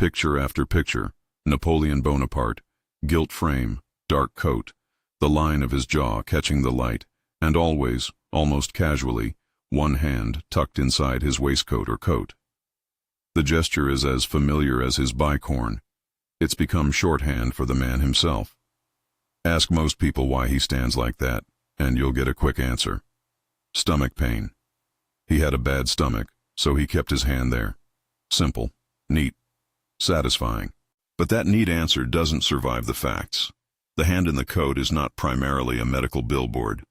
Picture after picture, Napoleon Bonaparte, gilt frame, dark coat, the line of his jaw catching the light, and always, almost casually, one hand tucked inside his waistcoat or coat. The gesture is as familiar as his bicorn. It's become shorthand for the man himself. Ask most people why he stands like that, and you'll get a quick answer. Stomach pain. He had a bad stomach, so he kept his hand there. Simple, neat, satisfying. But that neat answer doesn't survive the facts. The hand in the coat is not primarily a medical billboard.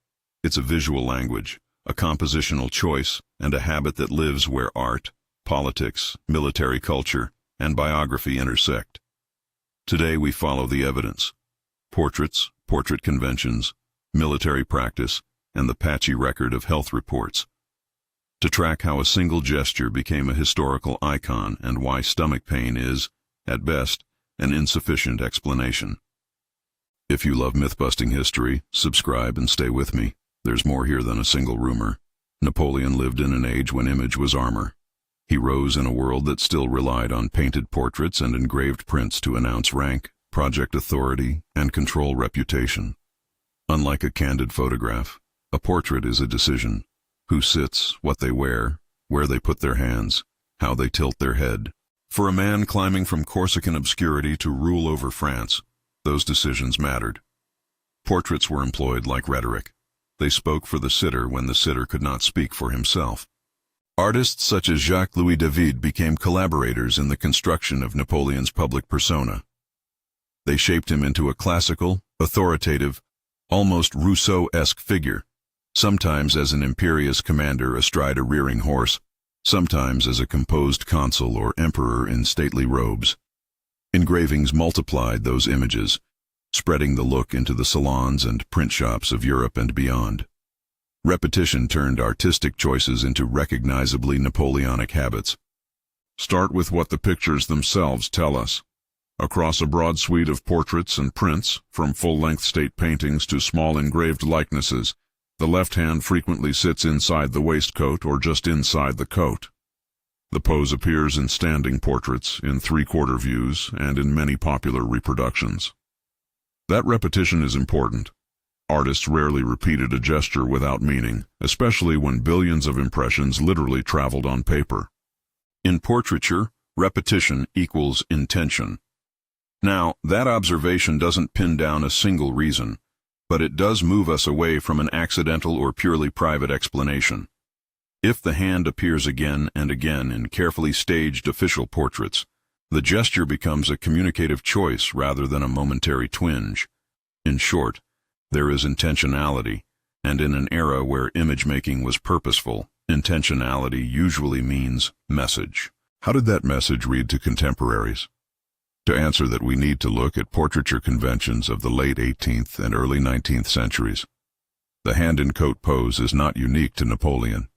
It's a visual language, a compositional choice, and a habit that lives where art, politics, military culture, and biography intersect. Today we follow the evidence. Portraits, portrait conventions, military practice, and the patchy record of health reports. To track how a single gesture became a historical icon and why stomach pain is, at best, an insufficient explanation. If you love myth-busting history, subscribe and stay with me. There's more here than a single rumor. Napoleon lived in an age when image was armor. He rose in a world that still relied on painted portraits and engraved prints to announce rank, project authority, and control reputation. Unlike a candid photograph, a portrait is a decision. Who sits, what they wear, where they put their hands, how they tilt their head. For a man climbing from Corsican obscurity to rule over France, those decisions mattered. Portraits were employed like rhetoric. They spoke for the sitter when the sitter could not speak for himself. Artists such as Jacques-Louis David became collaborators in the construction of Napoleon's public persona. They shaped him into a classical, authoritative, almost Rousseau-esque figure, sometimes as an imperious commander astride a rearing horse, sometimes as a composed consul or emperor in stately robes. Engravings multiplied those images, spreading the look into the salons and print shops of Europe and beyond. Repetition turned artistic choices into recognizably Napoleonic habits. Start with what the pictures themselves tell us. Across a broad suite of portraits and prints, from full-length state paintings to small engraved likenesses, the left hand frequently sits inside the waistcoat or just inside the coat. The pose appears in standing portraits, in three-quarter views, and in many popular reproductions. That repetition is important. Artists rarely repeated a gesture without meaning, especially when billions of impressions literally traveled on paper. In portraiture, repetition equals intention. Now, that observation doesn't pin down a single reason, but it does move us away from an accidental or purely private explanation. If the hand appears again and again in carefully staged official portraits, the gesture becomes a communicative choice rather than a momentary twinge. In short, there is intentionality, and in an era where image-making was purposeful, intentionality usually means message. How did that message read to contemporaries? To answer that, we need to look at portraiture conventions of the late 18th and early 19th centuries. The hand-in-coat pose is not unique to Napoleon.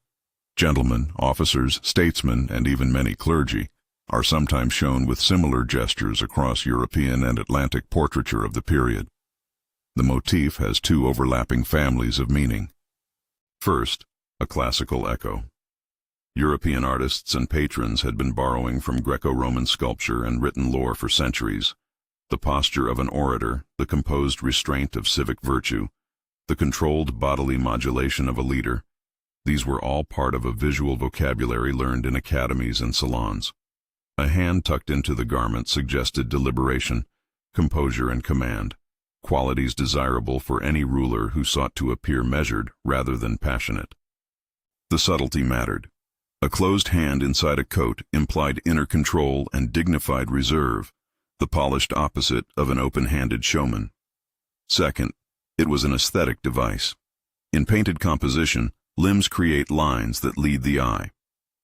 Gentlemen, officers, statesmen, and even many clergy are sometimes shown with similar gestures across European and Atlantic portraiture of the period. The motif has two overlapping families of meaning. First, a classical echo. European artists and patrons had been borrowing from Greco-Roman sculpture and written lore for centuries. The posture of an orator, the composed restraint of civic virtue, the controlled bodily modulation of a leader, these were all part of a visual vocabulary learned in academies and salons. A hand tucked into the garment suggested deliberation, composure, and command, qualities desirable for any ruler who sought to appear measured rather than passionate. The subtlety mattered. A closed hand inside a coat implied inner control and dignified reserve, the polished opposite of an open-handed showman. Second, it was an aesthetic device. In painted composition, limbs create lines that lead the eye.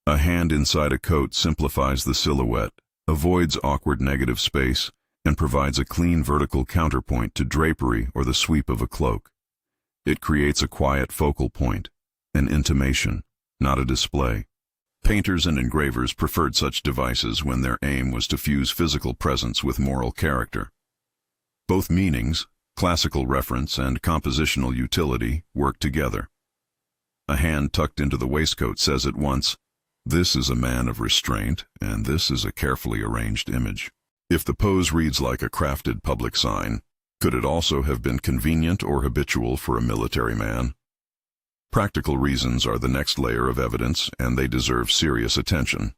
A hand inside a coat simplifies the silhouette, avoids awkward negative space, and provides a clean vertical counterpoint to drapery or the sweep of a cloak. It creates a quiet focal point, an intimation, not a display. Painters and engravers preferred such devices when their aim was to fuse physical presence with moral character. Both meanings, classical reference and compositional utility, work together. A hand tucked into the waistcoat says at once, This is a man of restraint, and this is a carefully arranged image. If the pose reads like a crafted public sign, could it also have been convenient or habitual for a military man? Practical reasons are the next layer of evidence, and they deserve serious attention.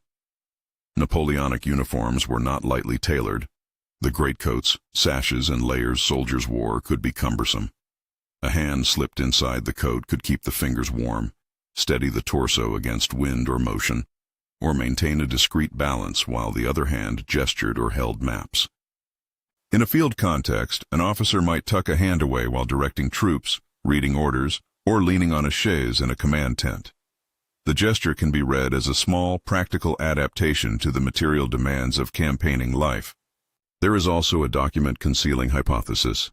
Napoleonic uniforms were not lightly tailored. The greatcoats, sashes, and layers soldiers wore could be cumbersome. A hand slipped inside the coat could keep the fingers warm, steady the torso against wind or motion, or maintain a discreet balance while the other hand gestured or held maps. In a field context, an officer might tuck a hand away while directing troops, reading orders, or leaning on a chaise in a command tent. The gesture can be read as a small, practical adaptation to the material demands of campaigning life. There is also a document concealing hypothesis.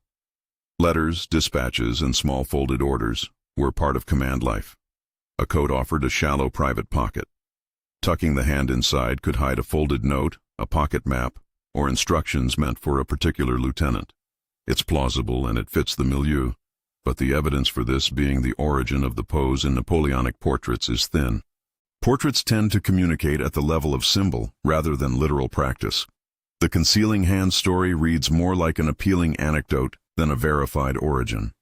Letters, dispatches, and small folded orders were part of command life. A coat offered a shallow private pocket. Tucking the hand inside could hide a folded note, a pocket map, or instructions meant for a particular lieutenant. It's plausible and it fits the milieu, but the evidence for this being the origin of the pose in Napoleonic portraits is thin. Portraits tend to communicate at the level of symbol rather than literal practice. The concealing hand story reads more like an appealing anecdote than a verified origin.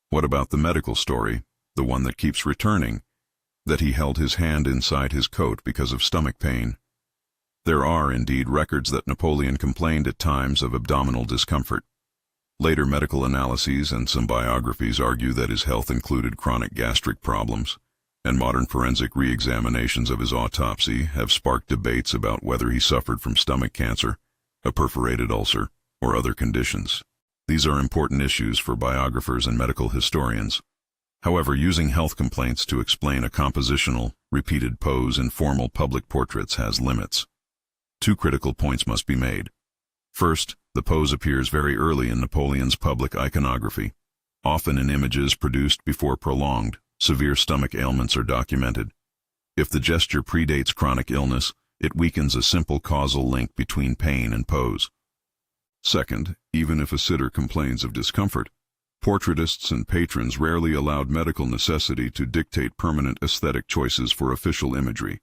What about the medical story, the one that keeps returning, that he held his hand inside his coat because of stomach pain? There are indeed records that Napoleon complained at times of abdominal discomfort. Later medical analyses and some biographies argue that his health included chronic gastric problems, and modern forensic re-examinations of his autopsy have sparked debates about whether he suffered from stomach cancer, a perforated ulcer, or other conditions. These are important issues for biographers and medical historians. However, using health complaints to explain a compositional, repeated pose in formal public portraits has limits. Two critical points must be made. First, the pose appears very early in Napoleon's public iconography, often in images produced before prolonged, severe stomach ailments are documented. If the gesture predates chronic illness, it weakens a simple causal link between pain and pose. Second, even if a sitter complains of discomfort, portraitists and patrons rarely allowed medical necessity to dictate permanent aesthetic choices for official imagery.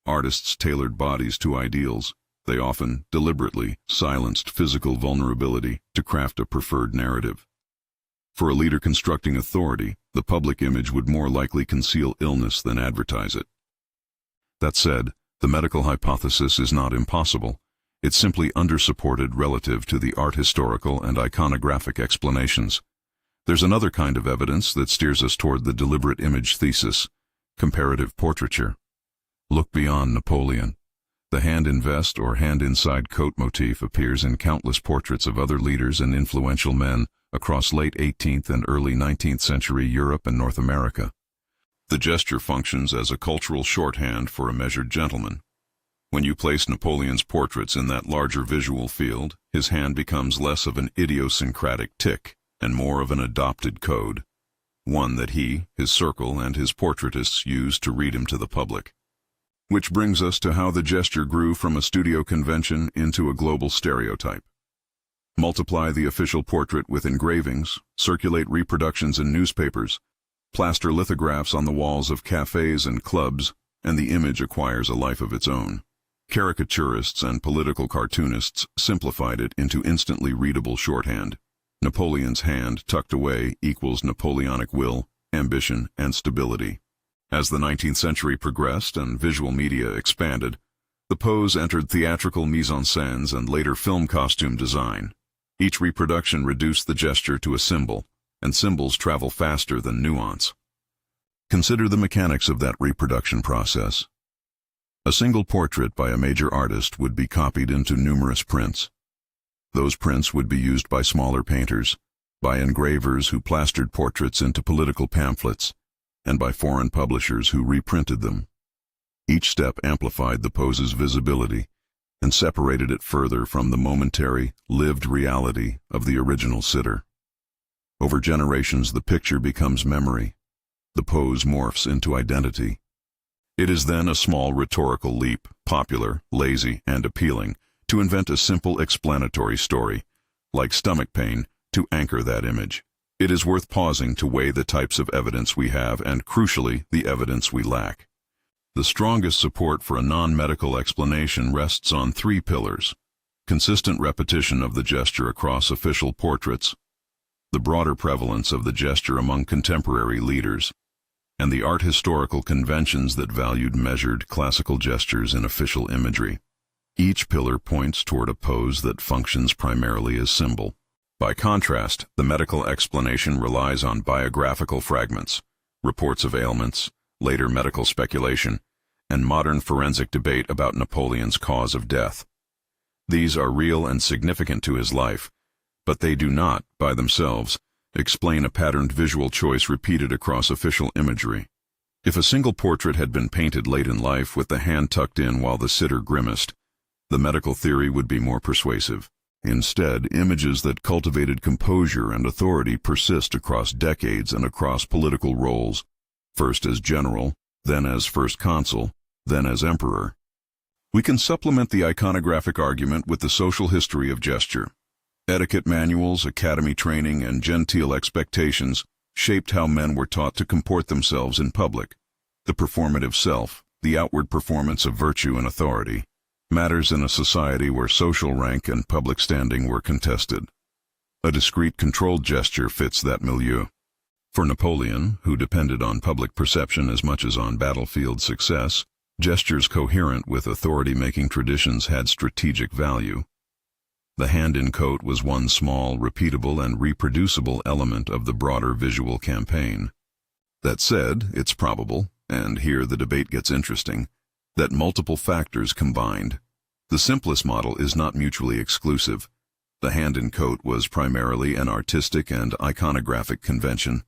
Artists tailored bodies to ideals. They often, deliberately, silenced physical vulnerability to craft a preferred narrative. For a leader constructing authority, the public image would more likely conceal illness than advertise it. That said, the medical hypothesis is not impossible. It's simply undersupported relative to the art historical and iconographic explanations. There's another kind of evidence that steers us toward the deliberate image thesis, comparative portraiture. Look beyond Napoleon. The hand in vest or hand inside coat motif appears in countless portraits of other leaders and influential men across late 18th and early 19th century Europe and North America. The gesture functions as a cultural shorthand for a measured gentleman. When you place Napoleon's portraits in that larger visual field, his hand becomes less of an idiosyncratic tic and more of an adopted code, one that he, his circle, and his portraitists use to read him to the public. Which brings us to how the gesture grew from a studio convention into a global stereotype. Multiply the official portrait with engravings, circulate reproductions in newspapers, plaster lithographs on the walls of cafes and clubs, and the image acquires a life of its own. Caricaturists and political cartoonists simplified it into instantly readable shorthand. Napoleon's hand tucked away equals Napoleonic will, ambition, and stability. As the 19th century progressed and visual media expanded, the pose entered theatrical mise-en-scènes and later film costume design. Each reproduction reduced the gesture to a symbol, and symbols travel faster than nuance. Consider the mechanics of that reproduction process. A single portrait by a major artist would be copied into numerous prints. Those prints would be used by smaller painters, by engravers who plastered portraits into political pamphlets, and by foreign publishers who reprinted them. Each step amplified the pose's visibility and separated it further from the momentary, lived reality of the original sitter. Over generations, the picture becomes memory. The pose morphs into identity. It is then a small rhetorical leap, popular, lazy, and appealing, to invent a simple explanatory story, like stomach pain, to anchor that image. It is worth pausing to weigh the types of evidence we have and, crucially, the evidence we lack. The strongest support for a non-medical explanation rests on three pillars: consistent repetition of the gesture across official portraits, the broader prevalence of the gesture among contemporary leaders, and the art historical conventions that valued measured classical gestures in official imagery. Each pillar points toward a pose that functions primarily as symbol. By contrast, the medical explanation relies on biographical fragments, reports of ailments, later medical speculation, and modern forensic debate about Napoleon's cause of death. These are real and significant to his life, but they do not, by themselves, explain a patterned visual choice repeated across official imagery. If a single portrait had been painted late in life with the hand tucked in while the sitter grimaced, the medical theory would be more persuasive. Instead, images that cultivated composure and authority persist across decades and across political roles, first as general, then as first consul, then as emperor. We can supplement the iconographic argument with the social history of gesture. Etiquette manuals, academy training, and genteel expectations shaped how men were taught to comport themselves in public. The performative self, the outward performance of virtue and authority, matters in a society where social rank and public standing were contested. A discreet, controlled gesture fits that milieu. For Napoleon, who depended on public perception as much as on battlefield success, gestures coherent with authority-making traditions had strategic value. The hand in coat was one small, repeatable, and reproducible element of the broader visual campaign. That said, it's probable, and here the debate gets interesting, that multiple factors combined. The simplest model is not mutually exclusive. The hand in coat was primarily an artistic and iconographic convention,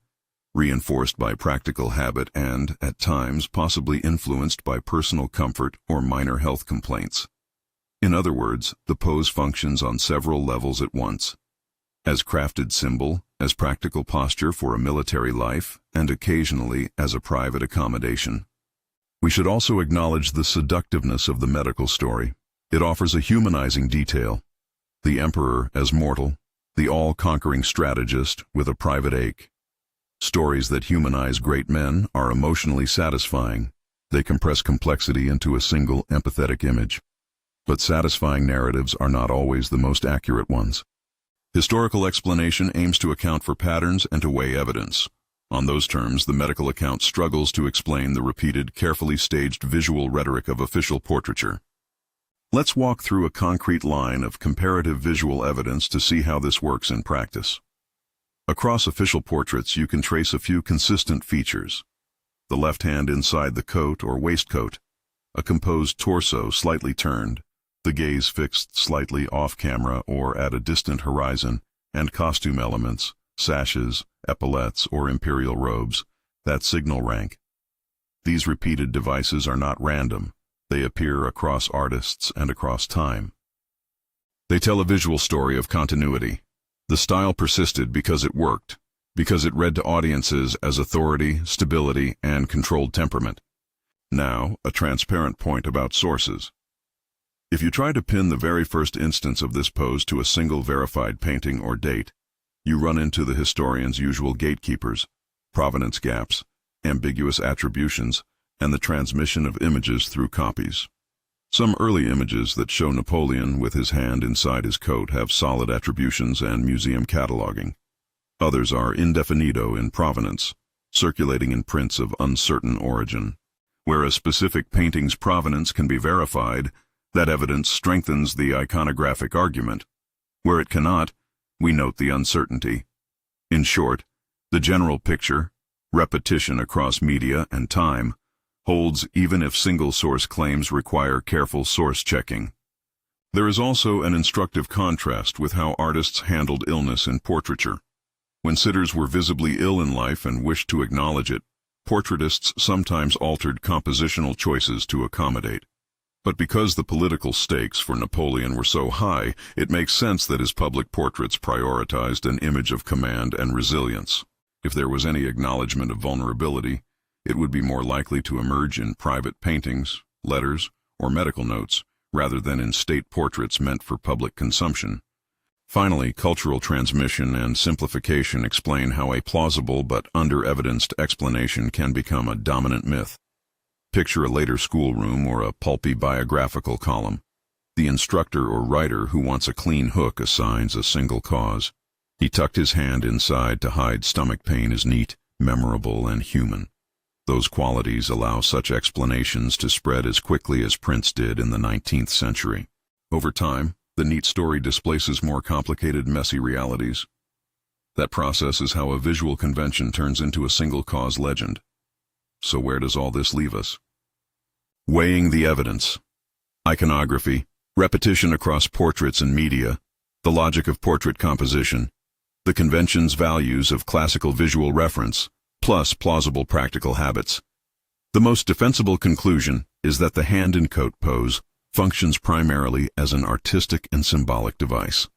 reinforced by practical habit and, at times, possibly influenced by personal comfort or minor health complaints. In other words, the pose functions on several levels at once: as crafted symbol, as practical posture for a military life, and occasionally as a private accommodation. We should also acknowledge the seductiveness of the medical story. It offers a humanizing detail: the emperor as mortal, the all-conquering strategist with a private ache. Stories that humanize great men are emotionally satisfying. They compress complexity into a single empathetic image. But satisfying narratives are not always the most accurate ones. Historical explanation aims to account for patterns and to weigh evidence. On those terms, the medical account struggles to explain the repeated, carefully staged visual rhetoric of official portraiture. Let's walk through a concrete line of comparative visual evidence to see how this works in practice. Across official portraits, you can trace a few consistent features: the left hand inside the coat or waistcoat, a composed torso slightly turned, the gaze fixed slightly off-camera or at a distant horizon, and costume elements, sashes, epaulettes, or imperial robes, that signal rank. These repeated devices are not random. They appear across artists and across time. They tell a visual story of continuity. The style persisted because it worked, because it read to audiences as authority, stability, and controlled temperament. Now, a transparent point about sources. If you try to pin the very first instance of this pose to a single verified painting or date, you run into the historian's usual gatekeepers: provenance gaps, ambiguous attributions, and the transmission of images through copies. Some early images that show Napoleon with his hand inside his coat have solid attributions and museum cataloging. Others are indefinido in provenance, circulating in prints of uncertain origin. Where a specific painting's provenance can be verified, that evidence strengthens the iconographic argument. Where it cannot, we note the uncertainty. In short, the general picture, repetition across media and time, holds even if single-source claims require careful source checking. There is also an instructive contrast with how artists handled illness in portraiture. When sitters were visibly ill in life and wished to acknowledge it, portraitists sometimes altered compositional choices to accommodate. But because the political stakes for Napoleon were so high, it makes sense that his public portraits prioritized an image of command and resilience. If there was any acknowledgement of vulnerability, it would be more likely to emerge in private paintings, letters, or medical notes, rather than in state portraits meant for public consumption. Finally, cultural transmission and simplification explain how a plausible but under-evidenced explanation can become a dominant myth. Picture a later schoolroom or a pulpy biographical column. The instructor or writer who wants a clean hook assigns a single cause. He tucked his hand inside to hide stomach pain is neat, memorable, and human. Those qualities allow such explanations to spread as quickly as prints did in the 19th century. Over time, the neat story displaces more complicated, messy realities. That process is how a visual convention turns into a single-cause legend. So where does all this leave us? Weighing the evidence. Iconography, repetition across portraits and media, the logic of portrait composition, the convention's values of classical visual reference, plus plausible practical habits. The most defensible conclusion is that the hand and coat pose functions primarily as an artistic and symbolic device,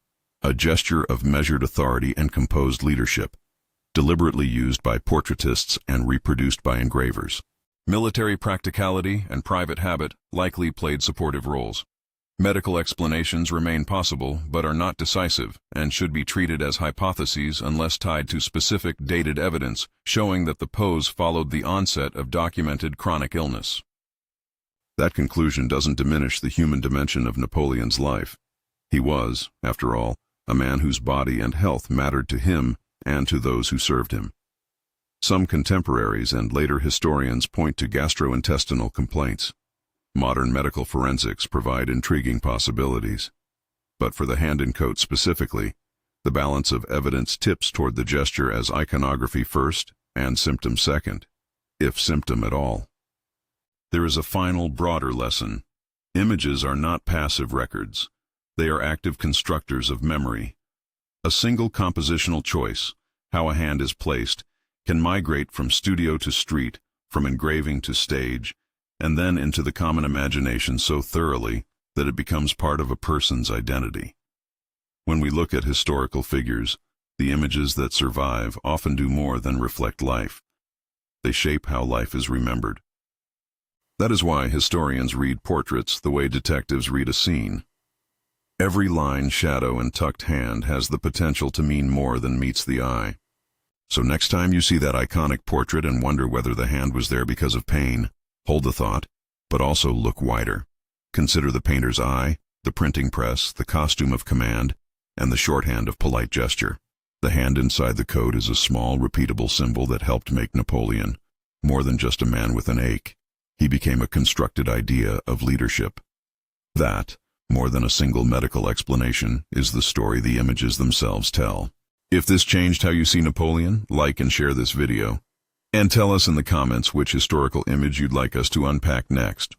a gesture of measured authority and composed leadership, deliberately used by portraitists and reproduced by engravers. Military practicality and private habit likely played supportive roles. Medical explanations remain possible but are not decisive and should be treated as hypotheses unless tied to specific dated evidence showing that the pose followed the onset of documented chronic illness. That conclusion doesn't diminish the human dimension of Napoleon's life. He was, after all, a man whose body and health mattered to him and to those who served him. Some contemporaries and later historians point to gastrointestinal complaints. Modern medical forensics provide intriguing possibilities. But for the hand and coat specifically, the balance of evidence tips toward the gesture as iconography first and symptom second, if symptom at all. There is a final, broader lesson. Images are not passive records. They are active constructors of memory. A single compositional choice, how a hand is placed, can migrate from studio to street, from engraving to stage, and then into the common imagination so thoroughly that it becomes part of a person's identity. When we look at historical figures, the images that survive often do more than reflect life. They shape how life is remembered. That is why historians read portraits the way detectives read a scene. Every line, shadow, and tucked hand has the potential to mean more than meets the eye. So next time you see that iconic portrait and wonder whether the hand was there because of pain, hold the thought, but also look wider. Consider the painter's eye, the printing press, the costume of command, and the shorthand of polite gesture. The hand inside the coat is a small, repeatable symbol that helped make Napoleon more than just a man with an ache. He became a constructed idea of leadership. That, more than a single medical explanation, is the story the images themselves tell. If this changed how you see Napoleon, like and share this video. And tell us in the comments which historical image you'd like us to unpack next.